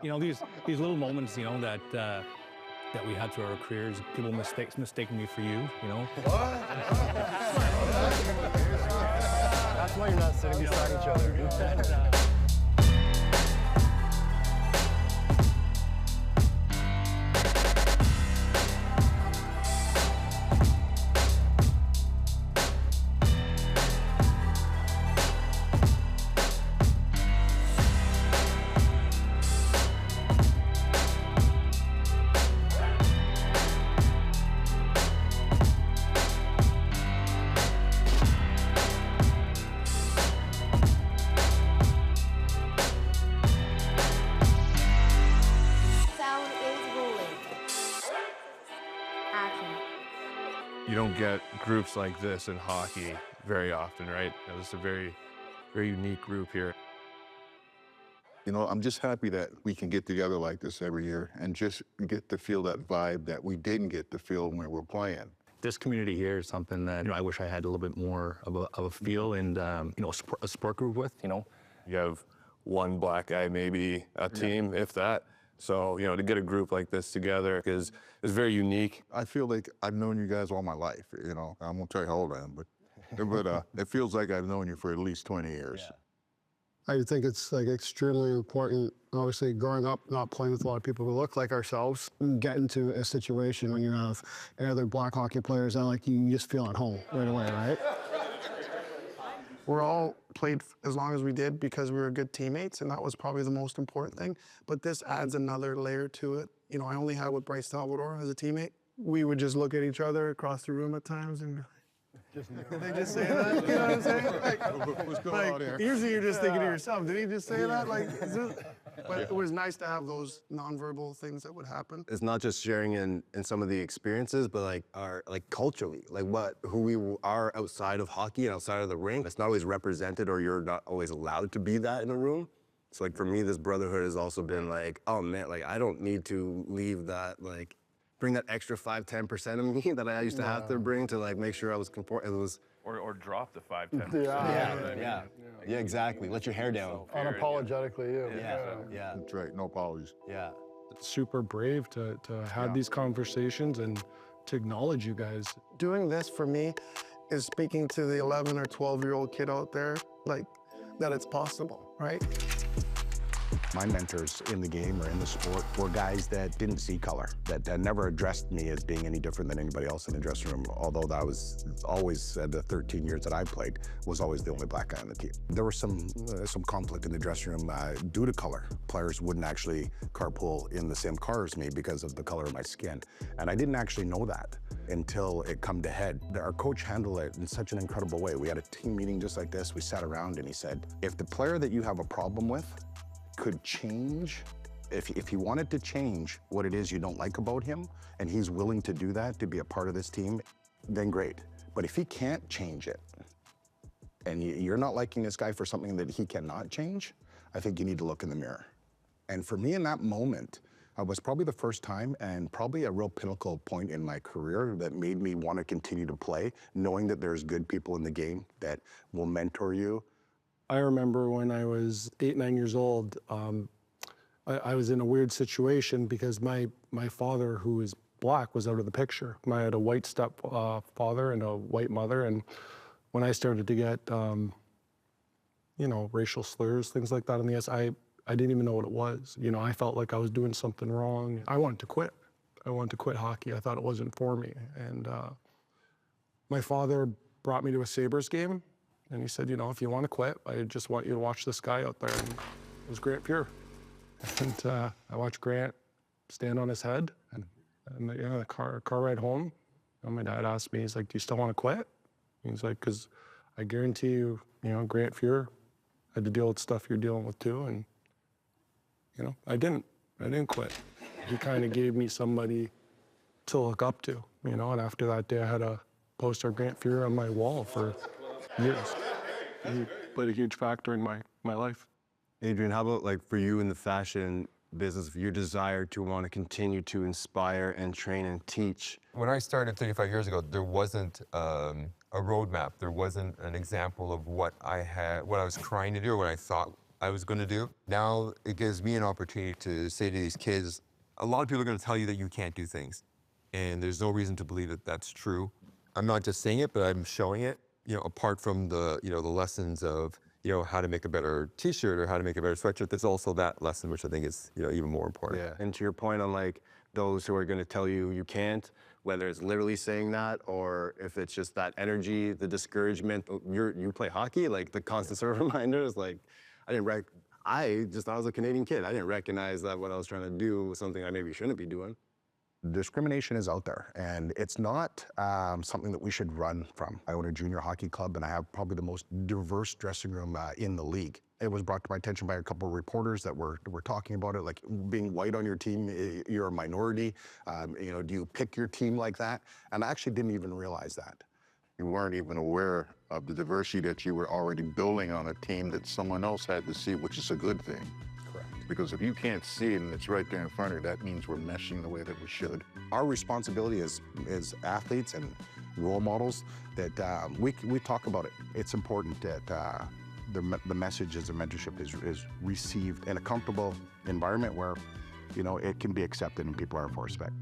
You know, these little moments, you know, that we had through our careers, people mistaking me for you, you know. What? That's why you're not sitting beside each other. You don't get groups like this in hockey very often, right? This is a very, very unique group here. You know, I'm just happy that we can get together like this every year and just get to feel that vibe that we didn't get to feel when we were playing. This community here is something that, you know, I wish I had a little bit more of a feel and, you know, a support group with, you know. You have one black guy, maybe a team, if that. So, you know, to get a group like this together is very unique. I feel like I've known you guys all my life, you know. I won't tell you how old I am, but it feels like I've known you for at least 20 years. Yeah. I think it's like extremely important, obviously growing up, not playing with a lot of people who look like ourselves, get into a situation when you have other black hockey players that like you just feel at home right away, right? We're all played as long as we did because we were good teammates, and that was probably the most important thing. But this adds another layer to it. You know, I only had with Bryce Salvador as a teammate. We would just look at each other across the room at times and did they just say that? You know what I'm saying? Like, what's going on here? Usually you're just thinking to yourself, did he just say that? Like, but it was nice to have those nonverbal things that would happen. It's not just sharing in some of the experiences, but like our culturally, like who we are outside of hockey and outside of the ring. It's not always represented, or you're not always allowed to be that in a room. So like for me, this brotherhood has also been like, oh man, like I don't need to leave that, like bring that extra 5–10% of me that I used to have to bring to like make sure I was conform. It was Or drop the 5–10%. yeah, exactly. Let your hair down. Unapologetically, you. Yeah. That's right, no apologies. Yeah. It's super brave to have these conversations and to acknowledge you guys. Doing this for me is speaking to the 11 or 12-year-old kid out there, like, that it's possible, right? My mentors in the game or in the sport were guys that didn't see color, that never addressed me as being any different than anybody else in the dressing room, although that was always, the 13 years that I played, was always the only black guy on the team. There was some conflict in the dressing room due to color. Players wouldn't actually carpool in the same car as me because of the color of my skin. And I didn't actually know that until it come to head. Our coach handled it in such an incredible way. We had a team meeting just like this. We sat around and he said, if the player that you have a problem with could change, if he wanted to change what it is you don't like about him, and he's willing to do that to be a part of this team, then great. But if he can't change it, and you're not liking this guy for something that he cannot change, I think you need to look in the mirror. And for me in that moment, it was probably the first time and probably a real pinnacle point in my career that made me want to continue to play, knowing that there's good people in the game that will mentor you. I remember when I was 8, 9 years old, I was in a weird situation because my father, who is black, was out of the picture. I had a white stepfather and a white mother, and when I started to get, you know, racial slurs, things like that on the ice, I didn't even know what it was. You know, I felt like I was doing something wrong. I wanted to quit. I wanted to quit hockey. I thought it wasn't for me. And my father brought me to a Sabres game, and he said, you know, if you want to quit, I just want you to watch this guy out there. And it was Grant Fuhr. And I watched Grant stand on his head, and you know, the car ride home, and my dad asked me, he's like, do you still want to quit? He's like, because I guarantee you, you know, Grant Fuhr had to deal with stuff you're dealing with too. And, you know, I didn't quit. He kind of gave me somebody to look up to, you know, and after that day, I had a poster of Grant Fuhr on my wall for years. He played a huge factor in my life. Adrian, how about like for you in the fashion business, for your desire to want to continue to inspire and train and teach? When I started 35 years ago, there wasn't a roadmap. There wasn't an example of what I was trying to do or what I thought I was going to do. Now it gives me an opportunity to say to these kids, a lot of people are going to tell you that you can't do things. And there's no reason to believe that that's true. I'm not just saying it, but I'm showing it, you know, apart from the, you know, the lessons of, you know, how to make a better t-shirt or how to make a better sweatshirt. There's also that lesson, which I think is, you know, even more important. Yeah, and to your point on like those who are going to tell you you can't, whether it's literally saying that or if it's just that energy, the discouragement. You play hockey, like the constant sort of reminder is like, I just thought I was a Canadian kid. I didn't recognize that what I was trying to do was something I maybe shouldn't be doing. Discrimination is out there, and it's not something that we should run from. I own a junior hockey club, and I have probably the most diverse dressing room in the league. It was brought to my attention by a couple of reporters that were talking about it, like being white on your team, you're a minority. You know, do you pick your team like that? And I actually didn't even realize that. You weren't even aware of the diversity that you were already building on a team that someone else had to see, which is a good thing. Correct. Because if you can't see it and it's right there in front of you, that means we're meshing the way that we should. Our responsibility as athletes and role models that we talk about it. It's important that the message as a mentorship is received in a comfortable environment where, you know, it can be accepted and people are enforced respect.